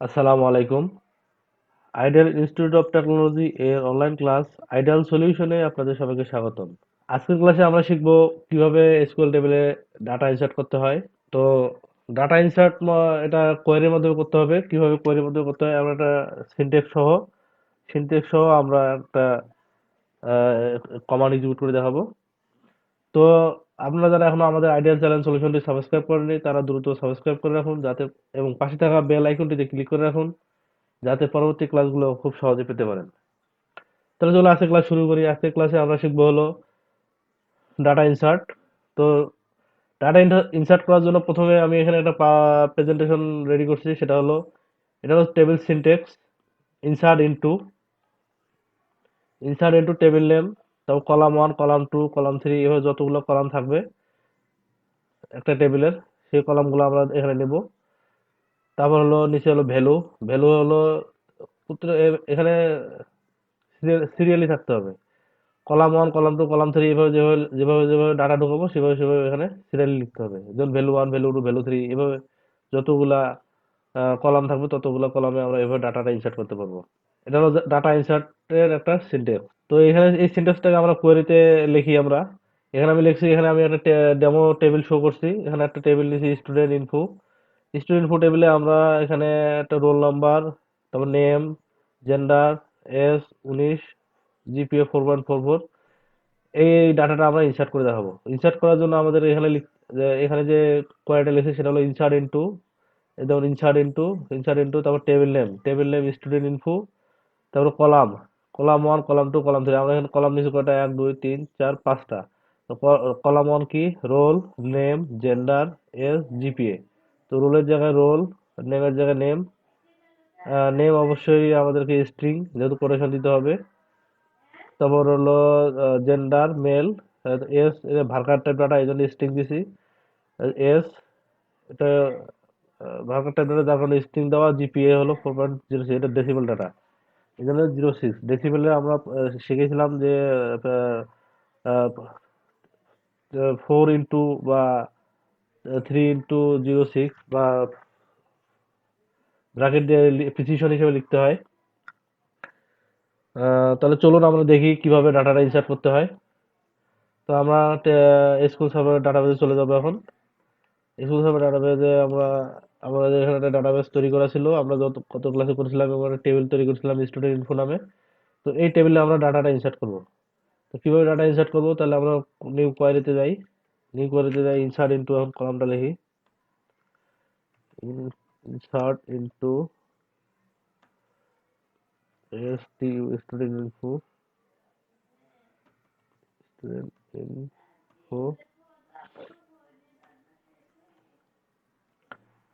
আসসালামু আলাইকুম। Ideal institute of technology এর অনলাইন ক্লাস আইডিয়াল সলিউশনে আপনাদের সবাইকে স্বাগতম। আজকের ক্লাসে আমরা শিখব কিভাবে এসকিউএল টেবিলে ডাটা ইনসার্ট করতে হয়। তো ডাটা ইনসার্ট এটা কোয়েরির মাধ্যমে করতে হবে। কিভাবে কোয়েরির মাধ্যমে করতে হয় আমরা একটা সিনট্যাক্স সহ আমরা একটা কমান্ড এক্সিকিউট করে দেখাবো। তো আপনারা যারা এখনো আমাদের আইডিয়াল চ্যানেল সলিউশনটি সাবস্ক্রাইব করেননি তারা দ্রুত সাবস্ক্রাইব করে রাখুন যাতে এবং পাশে থাকা বেল আইকনটিতে ক্লিক করে রাখুন যাতে পরবর্তী ক্লাসগুলো খুব সহজে পেতে পারেন। তাহলে চলো আজকে ক্লাস শুরু করি। আজকের ক্লাসে আমরা শিখবো হলো ডাটা ইনসার্ট। তো ডাটা ইনসার্ট করার জন্য প্রথমে আমি এখানে একটা প্রেজেন্টেশন রেডি করছি। এটা হলো table syntax. Insert into table name, তারপর কলাম 1, কলাম 2, কলাম 3 এভাবে যতগুলো কলাম থাকবে একটা টেবিলের সেই কলামগুলো আমরা এখানে নেব। তারপর হলো নিচে হলো ভ্যালু। ভ্যালু হলো এখানে সিরিয়ালি থাকতে হবে। কলাম 1, কলাম 2, কলাম 3 এভাবে যেভাবে ডাটা ঢুকাবো সেভাবে এখানে সিরিয়ালি লিখতে হবে। যেমন ভ্যালু 1, ভ্যালু 2, ভ্যালু 3 এভাবে যতগুলা কলাম থাকবে ততগুলা কলামে আমরা এভাবে ডাটাটা ইনসার্ট করতে পারবো। এটা হলো ডাটা ইনসার্টের একটা সিনট্যাক্স। তো এখানে এই সিনট্যাক্সটাকে আমরা কোয়েরিতে লিখি আমরা। এখানে আমি লিখছি, এখানে আমি একটা ডেমো টেবিল শো করছি। এখানে একটা টেবিল দিয়েছি স্টুডেন্ট ইনফো। স্টুডেন্ট ইনফো টেবিলে আমরা এখানে একটা রোল নাম্বার, তারপর নেম, জেন্ডার, এজ 19, জিপিএ 4.44 এই ডাটাটা আমরা ইনসার্ট করে দেখাবো। ইনসার্ট করার জন্য আমাদের এখানে যে কোয়ারিটা লিখেছি সেটা হলো ইনসার্ট ইনটু তারপর টেবিল নেম স্টুডেন্ট ইনফো, তারপর কলাম 1, কলাম 2, কলাম 3 আমরা এখানে কলাম নিচে কয়টা 1 2 3 4 5টা। তো কলাম 1 কি roll, name, gender, age, GPA. তো রোলের জায়গায় রোল, নেমের জায়গায় নেম। নেম অবশ্যই আমাদেরকে স্ট্রিং যেহেতু কোটেশন দিতে হবে। তারপর হলো জেন্ডার মেল। এস এটা ভার্কার টাইপ ডাটা এই জন্য স্ট্রিং দিছি। এস এটা ভার্কার টাইপ ডাটা যার কারণে স্ট্রিং দেওয়া। জিপিএ হলো 4.06, এটা ডেসিবেল ডাটা এই জন্য 06 ডেসিবেলে আমরা শিখেছিলাম যে 4 ইন্টু বা 3 ইন্টু 06 বা ব্র্যাকেট দিয়ে প্রিসিশন হিসেবে লিখতে হয়। তাহলে চলুন আমরা দেখি কিভাবে ডাটাটা ইনসার্ট করতে হয়। তো আমরা এসকিউএল সার্ভার ডাটাবেজে চলে যাবো এখন। এসকিউএল সার্ভার ডাটাবেজে আমাদের এখানে একটা ডাটাবেস তৈরি করা ছিল। আমরা কত ক্লাসে করেছিলাম এবং একটা টেবিল তৈরি করেছিলাম স্টুডেন্ট ইনফো নামে। তো এই টেবিলে আমরা ডাটাটা ইনসার্ট করব। তো কিভাবে ডাটা ইনসার্ট করব, তাহলে আমরা নিউ কোয়ারিতে যাই। ইনসার্ট ইনটু, এখন কলামটা লিখি insert into student info student info.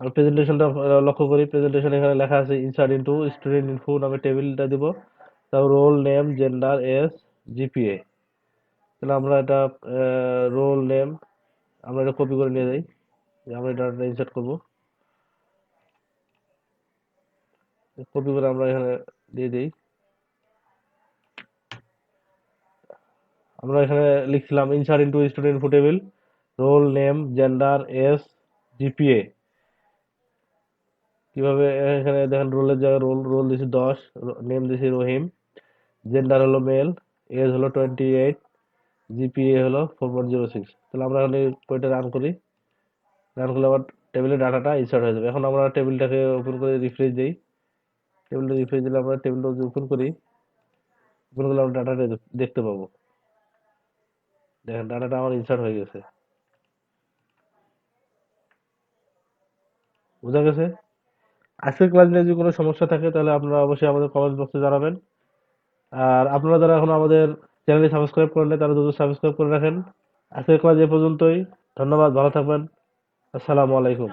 আর প্রেজেন্টেশনটা লক্ষ্য করি। প্রেজেন্টেশন এখানে লেখা আছে ইনসার্ট ইনটু স্টুডেন্ট ইনফো নামে টেবিলটা দিব। তারপর roll, name, gender, age, GPA. তাহলে আমরা এটা রোল নেম আমরা এটা কপি করে নিয়ে যাই যে আমরা এটা ইনসার্ট করব। কপি করে আমরা এখানে দিয়ে দিই। আমরা এখানে লিখছিলাম insert into student info table, roll, name, gender, age, GPA. কিভাবে এখানে দেখেন, রোলের জায়গায় রোল দিছি 10, নেম দিছি রহিম, জেন্ডার হলো মেল, এজ হলো 28, জিপিএ হলো 4.06। তাহলে আমরা এখানে বইটা রান করলে আবার টেবিলের ডাটাটা ইনসার্ট হয়ে যাবে। এখন আমরা টেবিলটাকে ওপেন করে রিফ্রেশ দিই। টেবিলটা রিফ্রেশ দিলে আমরা টেবিলটা যদি ওপেন করলে আমরা ডাটাটা দেখতে পাবো। দেখেন ডাটাটা আমার ইনসার্ট হয়ে গেছে। বোঝা গেছে? আজকের ক্লাস নিয়ে যদি কোনো সমস্যা থাকে তাহলে আপনারা অবশ্যই আমাদের কমেন্ট বক্সে জানাবেন। আর আপনারা যারা এখন আমাদের চ্যানেলটি সাবস্ক্রাইব করেন নাই তারা দ্রুত সাবস্ক্রাইব করে রাখেন। আজকের ক্লাস এ পর্যন্তই। ধন্যবাদ, ভালো থাকবেন। আসসালামু আলাইকুম।